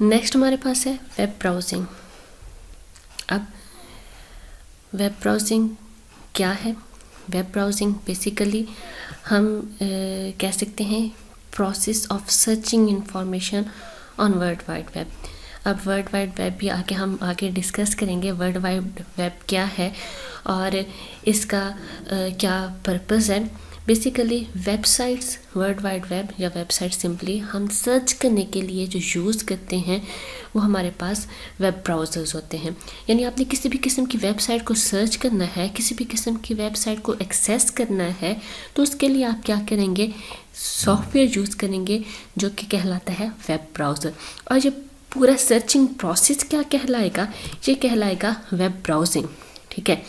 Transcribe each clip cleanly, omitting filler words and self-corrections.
Next हमारे पास है web browsing. अब वेब ब्राउजिंग क्या है? वेब ब्राउजिंग बेसिकली हम कह सकते हैं process of searching information on world wide web. अब वर्ल्ड वाइड वेब भी हम आगे डिस्कस करेंगे वर्ल्ड वाइड वेब क्या है और इसका क्या पर्पस है। Basically websites, world wide web या वेबसाइट सिंपली हम सर्च करने के लिए जो यूज़ करते हैं वो हमारे पास वेब ब्राउज़र्स होते हैं। यानी आपने किसी भी किस्म की वेबसाइट को सर्च करना है, किसी भी किस्म की वेबसाइट को एक्सेस करना है, तो उसके लिए आप क्या करेंगे? सॉफ्टवेयर यूज़ करेंगे जो कि कहलाता है वेब ब्राउज़र। और ये पूरा सर्चिंग प्रोसेस क्या कहलाएगा? ये कहलाएगा वेब ब्राउजिंग। ठीक है।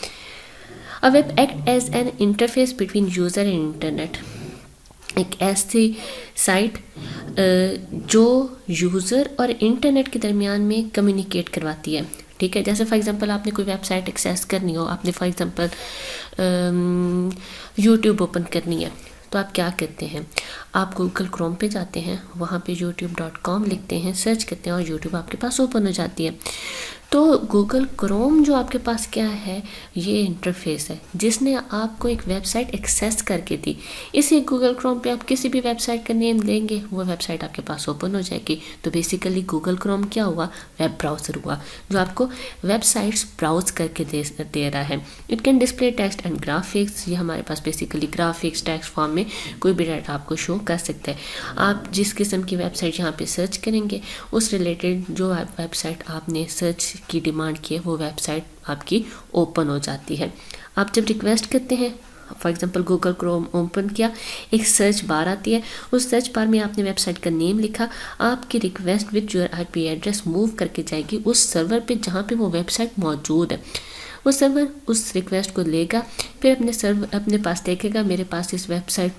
A web act as an interface between user and internet. एक ऐसी साइट जो यूज़र और इंटरनेट के दरमियान में कम्युनिकेट करवाती है। ठीक है। जैसे फॉर एग्जांपल आपने कोई वेबसाइट एक्सेस करनी हो, आपने फॉर एग्जांपल यूट्यूब ओपन करनी है, तो आप क्या करते हैं? आप गूगल क्रोम पे जाते हैं, वहाँ पे youtube.com लिखते हैं, सर्च करते हैं और यूट्यूब आपके पास ओपन हो जाती है। तो गूगल क्रोम जो आपके पास क्या है, ये इंटरफेस है जिसने आपको एक वेबसाइट एक्सेस करके दी। इसी गूगल क्रोम पे आप किसी भी वेबसाइट का नेम देंगे, वो वेबसाइट आपके पास ओपन हो जाएगी। तो बेसिकली गूगल क्रोम क्या हुआ? वेब ब्राउज़र हुआ जो आपको वेबसाइट्स ब्राउज करके दे रहा है। It can display text and graphics. ये हमारे पास बेसिकली ग्राफिक्स टेक्स्ट फॉर्म में कोई भी डाटा आपको शो कर सकता है। आप जिस किस्म की वेबसाइट यहाँ पे सर्च करेंगे, उस रिलेटेड जो वेबसाइट आपने सर्च की डिमांड की है, वो वेबसाइट आपकी ओपन हो जाती है। आप जब रिक्वेस्ट करते हैं, for example Google Chrome open किया, एक सर्च बार आती है, उस सर्च बार में आपने वेबसाइट का नेम लिखा, आपकी request with your IP address move करके जाएगी उस सर्वर पे जहाँ पे वो वेबसाइट मौजूद है। वो सर्वर उस रिक्वेस्ट को लेगा, फिर अपने पास देखेगा मेरे पास इस वेबसाइट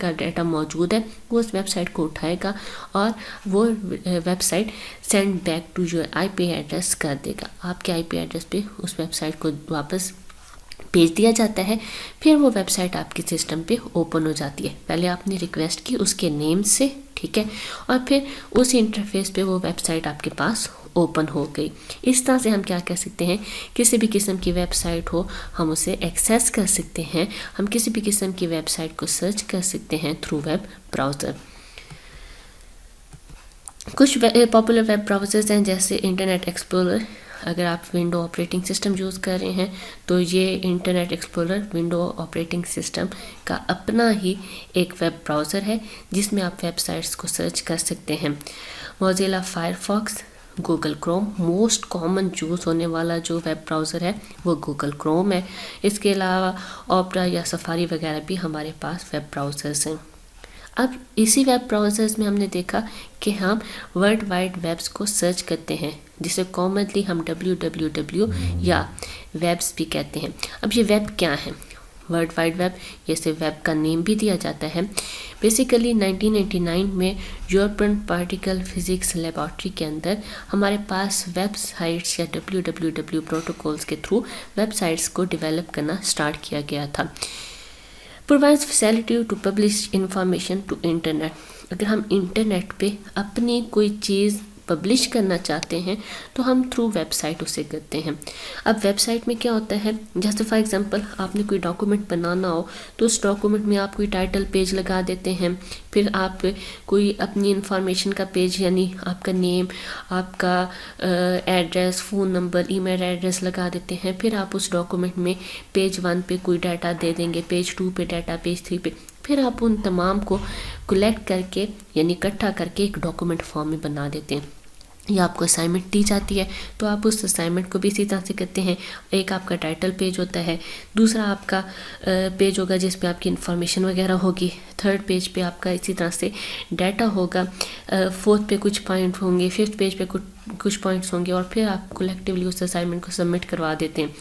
का डाटा मौजूद है, वो उस वेबसाइट को उठाएगा और वो website send back to your IP address कर देगा। आपके आईपी एड्रेस पे उस वेबसाइट को वापस भेज दिया जाता है। फिर वो वेबसाइट आपके सिस्टम पे ओपन हो जाती है। पहले आपने रिक्वेस्ट की उसके नेम से, ठीक है, और फिर उस इंटरफेस पे वो वेबसाइट आपके पास ओपन हो गई। इस तरह से हम क्या कर सकते हैं? किसी भी किस्म की वेबसाइट हो, हम उसे एक्सेस कर सकते हैं। हम किसी भी किस्म की वेबसाइट को सर्च कर सकते हैं थ्रू वेब ब्राउज़र। कुछ पॉपुलर वेब ब्राउज़र्स हैं जैसे इंटरनेट एक्सप्लोरर। अगर आप विंडो ऑपरेटिंग सिस्टम यूज़ कर रहे हैं तो ये internet explorer window operating system का अपना ही एक वेब ब्राउज़र है जिसमें आप वेबसाइट्स को सर्च कर सकते हैं। Mozilla Firefox, Google Chrome, most common use होने वाला जो वेब ब्राउज़र है वो गूगल क्रोम है। इसके अलावा ऑपरा या सफारी वगैरह भी हमारे पास वेब ब्राउज़र्स हैं। अब इसी वेब ब्राउज़र्स में हमने देखा कि हम वर्ल्ड वाइड वेब्स को सर्च करते हैं जिसे कॉमनली हम www या वेब्स भी कहते हैं। अब ये वेब क्या है? वर्ल्ड वाइड वेब, जैसे वेब का नेम भी दिया जाता है। बेसिकली 1999 में यूरोपियन पार्टिकल फिजिक्स लेबॉर्ट्री के अंदर हमारे पास वेबसाइट्स या www प्रोटोकॉल्स के थ्रू वेबसाइट्स को डेवलप करना स्टार्ट किया गया था। Provides facility to publish information to internet. अगर हम इंटरनेट पे अपनी कोई चीज़ पब्लिश करना चाहते हैं तो हम थ्रू वेबसाइट उसे करते हैं। अब वेबसाइट में क्या होता है, जैसे फॉर एग्जांपल आपने कोई डॉक्यूमेंट बनाना हो तो उस डॉक्यूमेंट में आप कोई टाइटल पेज लगा देते हैं, फिर आप कोई अपनी इंफॉर्मेशन का पेज यानी आपका नेम, आपका address, phone number, email address लगा देते हैं। फिर आप उस डॉक्यूमेंट में पेज 1 पे कोई डाटा दे देंगे, पेज 2 पे डाटा, पेज 3 पे, फिर आप उन तमाम को कलेक्ट करके यानी इकट्ठा करके एक डॉक्यूमेंट फॉर्म में बना देते हैं। या आपको असाइनमेंट दी जाती है तो आप उस असाइनमेंट को भी इसी तरह से करते हैं। एक आपका टाइटल पेज होता है, दूसरा आपका पेज होगा जिस पे आपकी इन्फॉर्मेशन वगैरह होगी, थर्ड पेज पे आपका इसी तरह से डाटा होगा, फोर्थ पे कुछ पॉइंट होंगे, फिफ्थ पेज पे कुछ पॉइंट्स होंगे, और फिर आप कलेक्टिवली उस असाइनमेंट को सबमिट करवा देते हैं।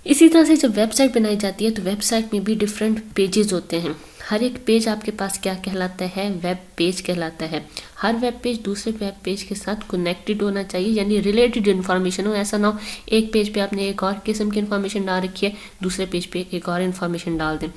इसी तरह से जब वेबसाइट बनाई जाती है तो वेबसाइट में भी डिफरेंट पेजेस होते हैं। हर एक पेज आपके पास क्या कहलाता है? वेब पेज कहलाता है। हर वेब पेज दूसरे वेब पेज के साथ कनेक्टेड होना चाहिए, यानी रिलेटेड इन्फॉर्मेशन हो। ऐसा ना हो एक पेज पे आपने एक और किस्म की इन्फॉर्मेशन डाल रखी है, दूसरे पेज पे एक और इन्फॉर्मेशन डाल दें।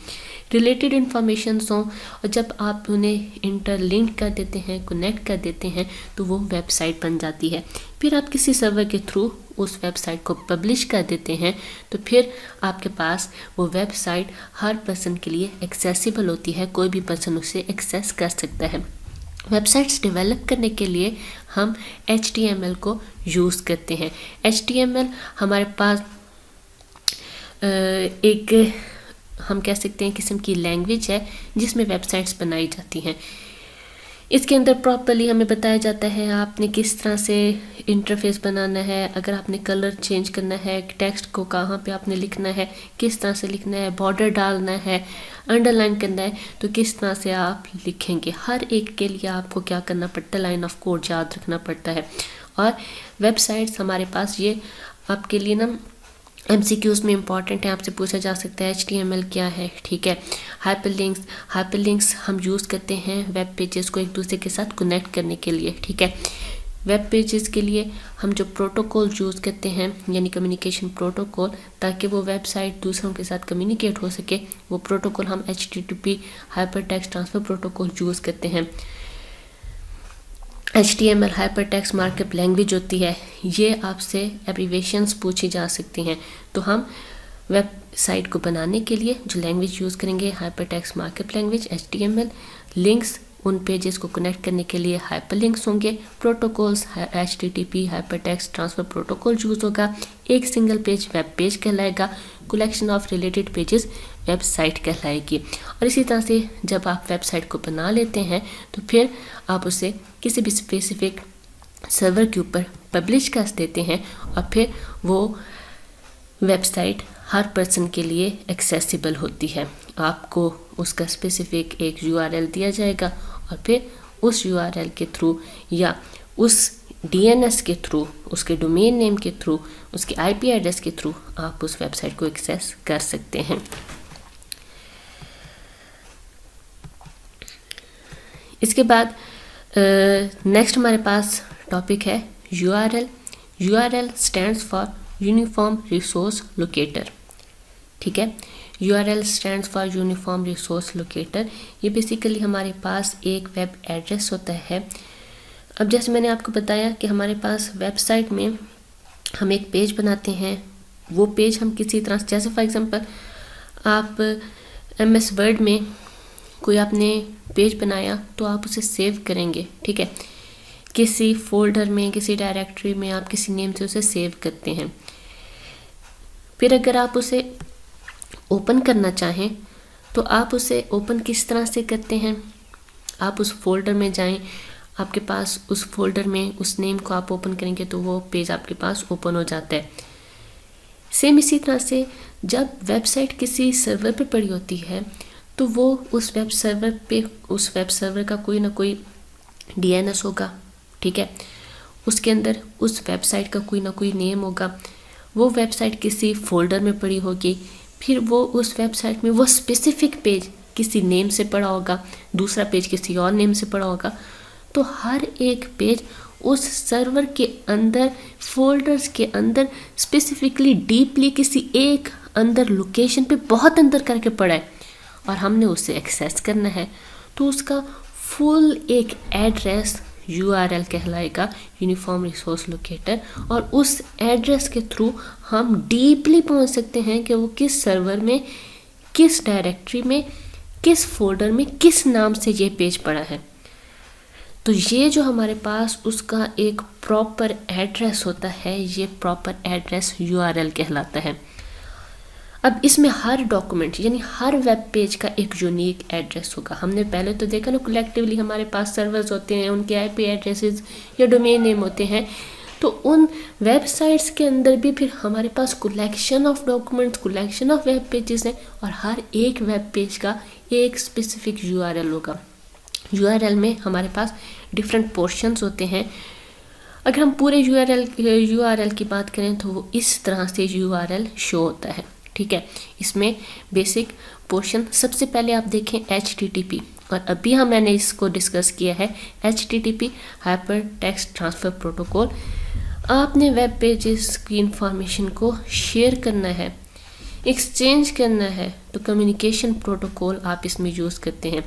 रिलेटेड इन्फॉर्मेशंस हों, और जब आप उन्हें इंटरलिंक कर देते हैं, कनेक्ट कर देते हैं, तो वो वेबसाइट बन जाती है। फिर आप किसी सर्वर के थ्रू उस वेबसाइट को पब्लिश कर देते हैं, तो फिर आपके पास वो वेबसाइट हर पर्सन के लिए एक्सेसिबल होती है, कोई भी पर्सन उसे एक्सेस कर सकता है। वेबसाइट्स डेवलप करने के लिए हम HTML को यूज़ करते हैं। HTML हमारे पास एक हम कह सकते हैं किस्म की लैंग्वेज है जिसमें वेबसाइट्स बनाई जाती हैं। इसके अंदर प्रॉपर्ली हमें बताया जाता है आपने किस तरह से इंटरफेस बनाना है, अगर आपने कलर चेंज करना है, टेक्स्ट को कहाँ पे आपने लिखना है, किस तरह से लिखना है, बॉर्डर डालना है, अंडरलाइन करना है, तो किस तरह से आप लिखेंगे। हर एक के लिए आपको क्या करना पड़ता है, लाइन ऑफ कोड याद रखना पड़ता है। और वेबसाइट्स हमारे पास ये आपके लिए ना MCQs में इंपॉर्टेंट है, आपसे पूछा जा सकता है HTML क्या है, ठीक है। हाइपरलिंक्स हम यूज़ करते हैं वेब पेजेस को एक दूसरे के साथ कनेक्ट करने के लिए, ठीक है। वेब पेजेस के लिए हम जो प्रोटोकॉल यूज़ करते हैं, यानी कम्युनिकेशन प्रोटोकॉल, ताकि वो वेबसाइट दूसरों के साथ कम्युनिकेट हो सके, वो प्रोटोकॉल हम HTTP hypertext transfer protocol use करते हैं। HTML हाइपरटेक्स्ट मार्कअप लैंग्वेज होती है, ये आपसे एब्रीवेशंस पूछी जा सकती हैं। तो हम वेबसाइट को बनाने के लिए जो लैंग्वेज यूज़ करेंगे, hypertext markup language HTML। Links, उन पेजेस को कनेक्ट करने के लिए हाइपरलिंक्स होंगे। Protocols HTTP hypertext transfer protocol use होगा। एक सिंगल पेज वेब पेज कहलाएगा। Collection of related pages website कहलाएगी। और इसी तरह से जब आप वेबसाइट को बना लेते हैं तो फिर आप उसे किसी भी स्पेसिफिक सर्वर के ऊपर पब्लिश कर देते हैं, और फिर वो वेबसाइट हर पर्सन के लिए एक्सेसिबल होती है। आपको उसका स्पेसिफिक एक URL दिया जाएगा, और फिर उस URL के थ्रू या उस DNS के थ्रू, उसके डोमेन नेम के थ्रू, उसके IP एड्रेस के थ्रू आप उस वेबसाइट को एक्सेस कर सकते हैं। इसके बाद नेक्स्ट हमारे पास टॉपिक है URL। URL stands for uniform resource locator, ठीक है। URL stands for uniform resource locator. ये बेसिकली हमारे पास एक वेब एड्रेस होता है। अब जैसे मैंने आपको बताया कि हमारे पास वेबसाइट में हम एक पेज बनाते हैं, वो पेज हम किसी तरह से, जैसे फॉर एग्जांपल आप MS वर्ड में कोई आपने पेज बनाया तो आप उसे सेव करेंगे, ठीक है। किसी फोल्डर में, किसी डायरेक्टरी में आप किसी नेम से उसे सेव करते हैं। फिर अगर आप उसे ओपन करना चाहें तो आप उसे ओपन किस तरह से करते हैं, आप उस फोल्डर में जाएं, आपके पास उस फोल्डर में उस नेम को आप ओपन करेंगे तो वो पेज आपके पास ओपन हो जाता है। सेम इसी तरह से जब वेबसाइट किसी सर्वर पे पड़ी होती है तो वो उस वेब सर्वर का कोई ना कोई DNS होगा, ठीक है। उसके अंदर उस वेबसाइट का कोई ना कोई नेम होगा। वो वेबसाइट किसी फोल्डर में पड़ी होगी, फिर वो उस वेबसाइट में वो स्पेसिफिक पेज किसी नेम से पड़ा होगा, दूसरा पेज किसी और नेम से पड़ा होगा। तो हर एक पेज उस सर्वर के अंदर, फोल्डर्स के अंदर स्पेसिफिकली डीपली किसी एक अंदर लोकेशन पे बहुत अंदर करके पड़ा है, और हमने उसे एक्सेस करना है। तो उसका फुल एक एड्रेस URL कहलाएगा, यूनिफॉर्म रिसोर्स लोकेटर। और उस एड्रेस के थ्रू हम डीपली पहुंच सकते हैं कि वो किस सर्वर में, किस डायरेक्टरी में, किस फोल्डर में, किस नाम से ये पेज पड़ा है। तो ये जो हमारे पास उसका एक प्रॉपर एड्रेस होता है, ये प्रॉपर एड्रेस URL कहलाता है। अब इसमें हर डॉक्यूमेंट यानी हर वेब पेज का एक यूनिक एड्रेस होगा। हमने पहले तो देखा ना, कलेक्टिवली हमारे पास सर्वर्स होते हैं, उनके IP एड्रेसेस या डोमेन नेम होते हैं। तो उन वेबसाइट्स के अंदर भी फिर हमारे पास collection of documents, collection of web pages हैं, और हर एक वेब पेज का एक स्पेसिफिक URL होगा। URL में हमारे पास डिफरेंट पोर्शंस होते हैं। अगर हम पूरे URL की बात करें तो वो इस तरह से URL शो होता है, ठीक है। इसमें बेसिक पोर्शन सबसे पहले आप देखें HTTP, और अभी मैंने इसको डिस्कस किया है HTTP hyper text transfer protocol. आपने वेब पेजेस की इंफॉर्मेशन को शेयर करना है एक्सचेंज करना है तो कम्युनिकेशन प्रोटोकॉल आप इसमें यूज़ करते हैं।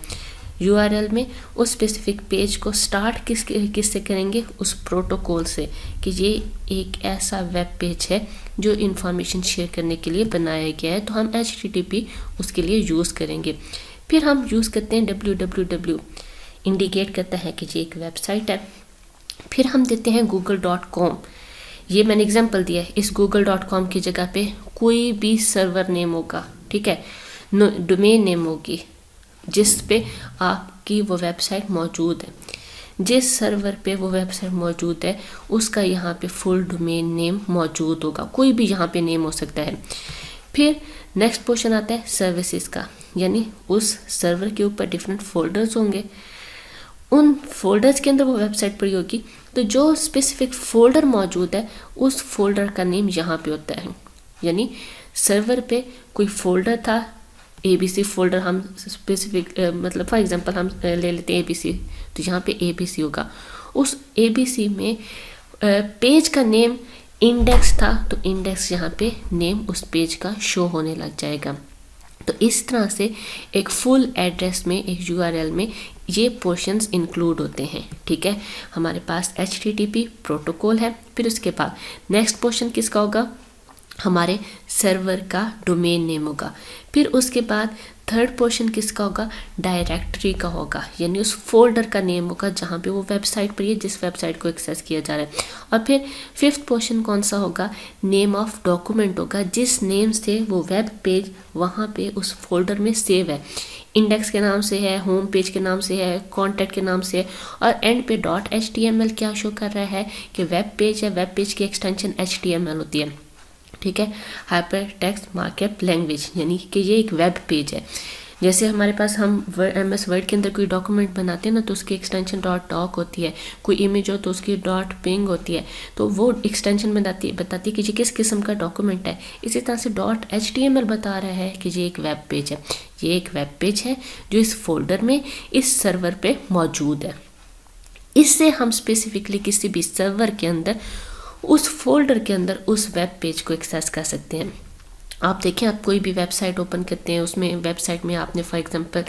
यूआरएल में उस स्पेसिफिक पेज को स्टार्ट किससे करेंगे, उस प्रोटोकॉल से कि ये एक ऐसा वेब पेज है जो इन्फॉर्मेशन शेयर करने के लिए बनाया गया है, तो हम HTTP उसके लिए यूज़ करेंगे। फिर हम यूज़ करते हैं www, इंडिकेट करता है कि ये एक वेबसाइट है। फिर हम देते हैं google.com, ये मैंने एग्जांपल दिया है। इस google.com की जगह पे कोई भी सर्वर नेम होगा, ठीक है, डोमेन नेम होगी जिस पे आपकी वो वेबसाइट मौजूद है। जिस सर्वर पे वो वेबसाइट मौजूद है उसका यहाँ पे फुल डोमेन नेम मौजूद होगा, कोई भी यहाँ पे नेम हो सकता है। फिर नेक्स्ट पोर्शन आता है सर्विसेज का, यानी उस सर्वर के ऊपर डिफरेंट फोल्डर्स होंगे, उन फोल्डर्स के अंदर वो वेबसाइट पड़ी होगी, तो जो स्पेसिफिक फोल्डर मौजूद है उस फोल्डर का नेम यहाँ पे होता है। यानी सर्वर पे कोई फोल्डर था, ABC फोल्डर, हम स्पेसिफिक मतलब फॉर एग्जांपल हम ले लेते हैं ABC, तो यहाँ पे ABC होगा। उस ABC में पेज का नेम इंडेक्स था, तो इंडेक्स यहाँ पे नेम उस पेज का शो होने लग जाएगा। तो इस तरह से एक फुल एड्रेस में, एक URL में ये पोर्शंस इंक्लूड होते हैं, ठीक है। हमारे पास HTTP प्रोटोकॉल है। फिर उसके बाद नेक्स्ट पोर्शन किसका होगा, हमारे सर्वर का डोमेन नेम होगा। फिर उसके बाद थर्ड पोर्शन किसका होगा, डायरेक्टरी का होगा, यानी उस फोल्डर का नेम होगा जहाँ पे वो वेबसाइट पर है, जिस वेबसाइट को एक्सेस किया जा रहा है। और फिर फिफ्थ पोर्शन कौन सा होगा, नेम ऑफ डॉक्यूमेंट होगा, जिस नेम से वो वेब पेज वहाँ पे उस फोल्डर में सेव है। इंडेक्स के नाम से है, होम पेज के नाम से है, कॉन्टैक्ट के नाम से है, और एंड पे .html क्या शो कर रहा है कि वेब पेज है, वेब पेज की एक्सटेंशन HTML होती है, ठीक है, हाइपर टेक्स्ट मार्कअप लैंग्वेज, यानी कि ये एक वेब पेज है। जैसे हमारे पास हम MS वर्ड के अंदर कोई डॉक्यूमेंट बनाते हैं ना, तो उसकी एक्सटेंशन .doc होती है, कोई इमेज हो तो उसकी .ping होती है, तो वो एक्सटेंशन बताती है कि ये किस किस्म का डॉक्यूमेंट है। इसी तरह से .html बता रहा है कि ये एक वेब पेज है। ये एक वेब पेज है जो इस फोल्डर में, इस सर्वर पे मौजूद है। इससे हम स्पेसिफिकली किसी भी सर्वर के अंदर, उस फोल्डर के अंदर उस वेब पेज को एक्सेस कर सकते हैं। आप देखें, आप कोई भी वेबसाइट ओपन करते हैं, उसमें वेबसाइट में आपने फॉर एग्जांपल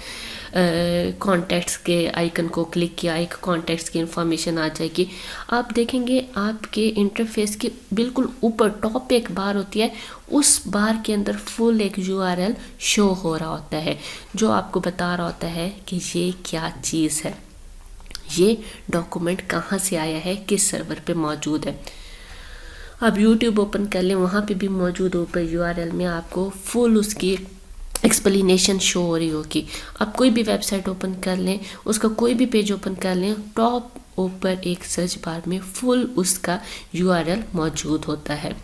कॉन्टैक्ट्स के आइकन को क्लिक किया, एक कॉन्टैक्ट्स की इंफॉर्मेशन आ जाएगी। आप देखेंगे आपके इंटरफेस के बिल्कुल ऊपर टॉप पे एक बार होती है, उस बार के अंदर फुल एक URL शो हो रहा होता है जो आपको बता रहा होता है कि ये क्या चीज़ है, ये डॉक्यूमेंट कहाँ से आया है, किस सर्वर पे मौजूद है। आप YouTube ओपन कर लें, वहाँ पे भी मौजूद ऊपर URL में आपको फुल उसकी एक्सप्लेनेशन शो हो रही होगी। आप कोई भी वेबसाइट ओपन कर लें, उसका कोई भी पेज ओपन कर लें, टॉप ऊपर एक सर्च बार में फुल उसका URL मौजूद होता है।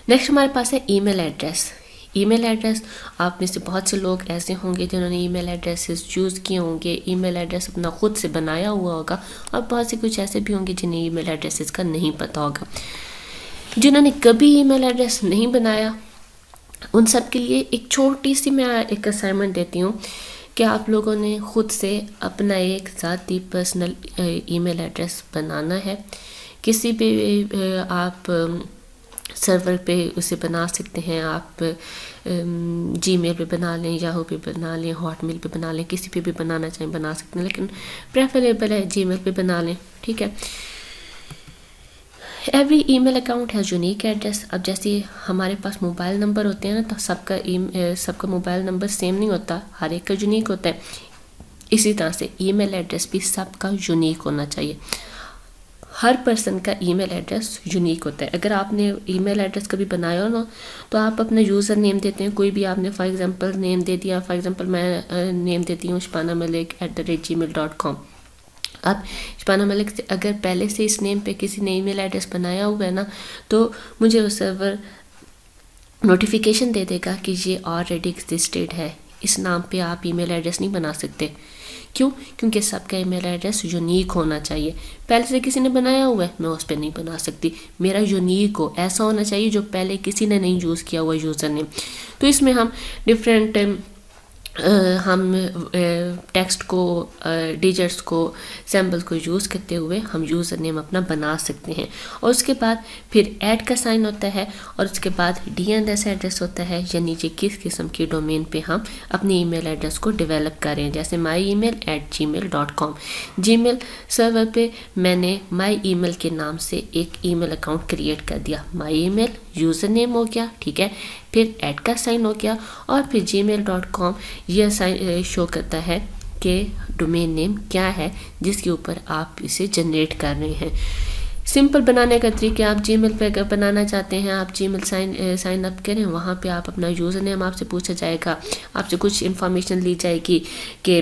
नेक्स्ट हमारे पास है ईमेल एड्रेस। ईमेल एड्रेस, आप में से बहुत से लोग ऐसे होंगे जिन्होंने ईमेल एड्रेसेस यूज़ किए होंगे, ईमेल एड्रेस अपना खुद से बनाया हुआ होगा, और बहुत से कुछ ऐसे भी होंगे जिन्हें ईमेल एड्रेसेस का नहीं पता होगा। जिन्होंने कभी ईमेल एड्रेस नहीं बनाया, उन सब के लिए एक छोटी सी मैं एक असाइनमेंट देती हूँ कि आप लोगों ने खुद से अपना एक ज़ाती पर्सनल ईमेल एड्रेस बनाना है। किसी भी आप सर्वर पे उसे बना सकते हैं, आप Gmail पे बना लें, याहू पे बना लें, हॉटमेल पे बना लें, किसी पे भी बनाना चाहें बना सकते हैं, लेकिन प्रेफरेबल है Gmail पे बना लें, ठीक है। एवरी ईमेल अकाउंट है यूनिक एड्रेस। अब जैसे हमारे पास मोबाइल नंबर होते हैं ना, तो सबका मोबाइल नंबर सेम नहीं होता, हर एक का यूनिक होता है। इसी तरह से ईमेल एड्रेस भी सबका यूनिक होना चाहिए। हर पर्सन का ईमेल एड्रेस यूनिक होता है। अगर आपने ईमेल एड्रेस कभी बनाया हो ना, तो आप अपना यूज़र नेम देते हैं, कोई भी आपने फॉर एग्जांपल नेम दे दिया, फॉर एग्जांपल मैं नेम देती हूँ shbana.malik@gmail.com। अब शबाना मलिक से अगर पहले से इस नेम पे किसी ने ईमेल एड्रेस बनाया हुआ है ना, तो मुझे वो सर्वर नोटिफिकेशन दे देगा कि ये ऑलरेडी एग्जिस्टेड है, इस नाम पे आप ईमेल एड्रेस नहीं बना सकते। क्यों? क्योंकि सबका ईमेल एड्रेस यूनिक होना चाहिए। पहले से किसी ने बनाया हुआ है, मैं उस पर नहीं बना सकती, मेरा यूनिक हो, ऐसा होना चाहिए जो पहले किसी ने नहीं यूज़ किया हुआ यूज़र नेम। तो इसमें हम डिफरेंट हम टेक्स्ट को, डिजिट्स को, सिंबल्स को यूज़ करते हुए हम यूज़र नेम अपना बना सकते हैं। और उसके बाद फिर ऐड का साइन होता है और उसके बाद DNS एड्रेस होता है, यानी कि किस किस्म के डोमेन पे हम अपनी ईमेल एड्रेस को डेवलप करें। जैसे myemail@gmail.com, जीमेल सर्वर पे मैंने माई ईमेल के नाम से एक ईमेल अकाउंट क्रिएट कर दिया। माई ईमेल यूज़र नेम हो गया, ठीक है, फिर ऐड का साइन हो गया और फिर gmail.com यह साइन शो करता है कि डोमेन नेम क्या है जिसके ऊपर आप इसे जनरेट कर रहे हैं। सिंपल बनाने का तरीका, आप जीमेल पे अगर बनाना चाहते हैं, आप जीमेल साइन अप करें, वहाँ पे आप अपना यूज़र नेम आपसे पूछा जाएगा, आपसे कुछ इन्फॉर्मेशन ली जाएगी कि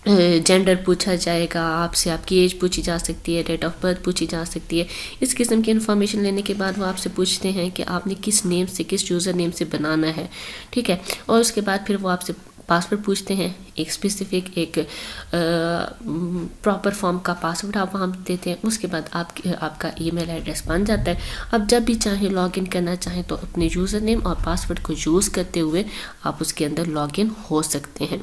जेंडर पूछा जाएगा आपसे, आपकी एज पूछी जा सकती है, डेट ऑफ बर्थ पूछी जा सकती है। इस किस्म की इन्फॉर्मेशन लेने के बाद वो आपसे पूछते हैं कि आपने किस नेम से, किस यूज़र नेम से बनाना है, ठीक है। और उसके बाद फिर वो आपसे पासवर्ड पूछते हैं, एक स्पेसिफिक, एक प्रॉपर फॉर्म का पासवर्ड आप वहाँ देते हैं। उसके बाद आपका ईमेल एड्रेस बन जाता है। अब जब भी चाहें लॉगिन करना चाहें तो अपने यूज़र नेम और पासवर्ड को यूज़ करते हुए आप उसके अंदर लॉगिन हो सकते हैं।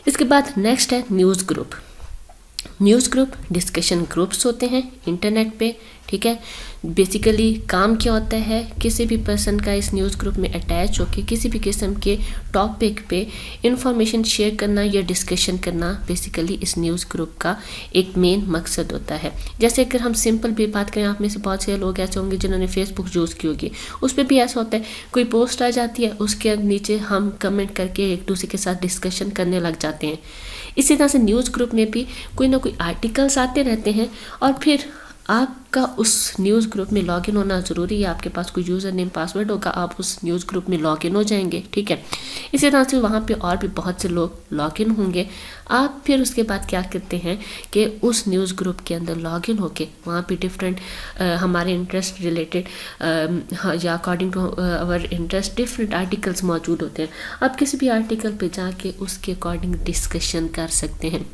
इसके बाद नेक्स्ट है news group. News group discussion groups होते हैं इंटरनेट पे, ठीक है। बेसिकली काम क्या होता है, किसी भी पर्सन का इस न्यूज़ ग्रुप में अटैच होकर किसी भी किस्म के टॉपिक पे इंफॉर्मेशन शेयर करना या डिस्कशन करना बेसिकली इस न्यूज़ ग्रुप का एक मेन मकसद होता है। जैसे अगर हम सिंपल भी बात करें, आप में से बहुत से लोग ऐसे होंगे जिन्होंने फेसबुक यूज़ की होगी, उस पर भी ऐसा होता है, कोई पोस्ट आ जाती है, उसके नीचे हम कमेंट करके एक दूसरे के साथ डिस्कशन करने लग जाते हैं। इसी तरह से न्यूज़ ग्रुप में भी कोई ना कोई आर्टिकल्स आते रहते हैं और फिर आपका उस न्यूज़ ग्रुप में लॉगिन होना ज़रूरी है। आपके पास कोई यूज़र नेम पासवर्ड होगा, आप उस न्यूज़ ग्रुप में लॉगिन हो जाएंगे, ठीक है। इसी तरह से वहाँ पे और भी बहुत से लोग लॉगिन होंगे। आप फिर उसके बाद क्या करते हैं कि उस न्यूज़ ग्रुप के अंदर लॉगिन होके वहाँ पे डिफरेंट हमारे इंटरेस्ट रिलेटेड या according to our interest different articles मौजूद होते हैं। आप किसी भी आर्टिकल पे जाके उसके अकॉर्डिंग डिस्कशन कर सकते हैं।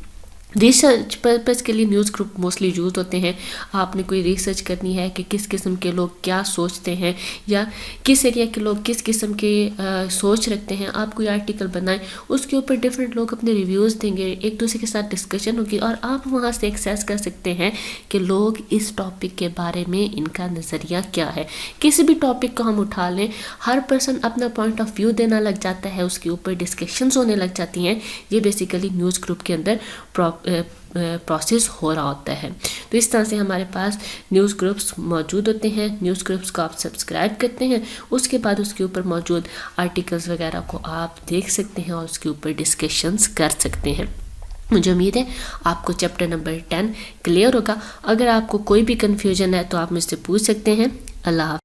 रिसर्च पर्पज़ के लिए न्यूज़ ग्रुप मोस्टली यूज होते हैं। आपने कोई रिसर्च करनी है कि किस किस्म के लोग क्या सोचते हैं या किस एरिया के लोग किस किस्म के सोच रखते हैं, आप कोई आर्टिकल बनाएं, उसके ऊपर डिफरेंट लोग अपने रिव्यूज़ देंगे, एक दूसरे के साथ डिस्कशन होगी और आप वहाँ से एक्सेस कर सकते हैं कि लोग इस टॉपिक के बारे में इनका नज़रिया क्या है। किसी भी टॉपिक को हम उठा लें, हर पर्सन अपना पॉइंट ऑफ व्यू देना लग जाता है, उसके ऊपर डिस्कशंस होने लग जाती हैं। ये बेसिकली न्यूज़ ग्रुप के अंदर प्रोसेस हो रहा होता है। तो इस तरह से हमारे पास न्यूज़ ग्रुप्स मौजूद होते हैं। न्यूज़ ग्रुप्स को आप सब्सक्राइब करते हैं, उसके बाद उसके ऊपर मौजूद आर्टिकल्स वगैरह को आप देख सकते हैं और उसके ऊपर डिस्कशंस कर सकते हैं। मुझे उम्मीद है आपको चैप्टर नंबर 10 क्लियर होगा। अगर आपको कोई भी कन्फ्यूजन है तो आप मुझसे पूछ सकते हैं। अल्लाह।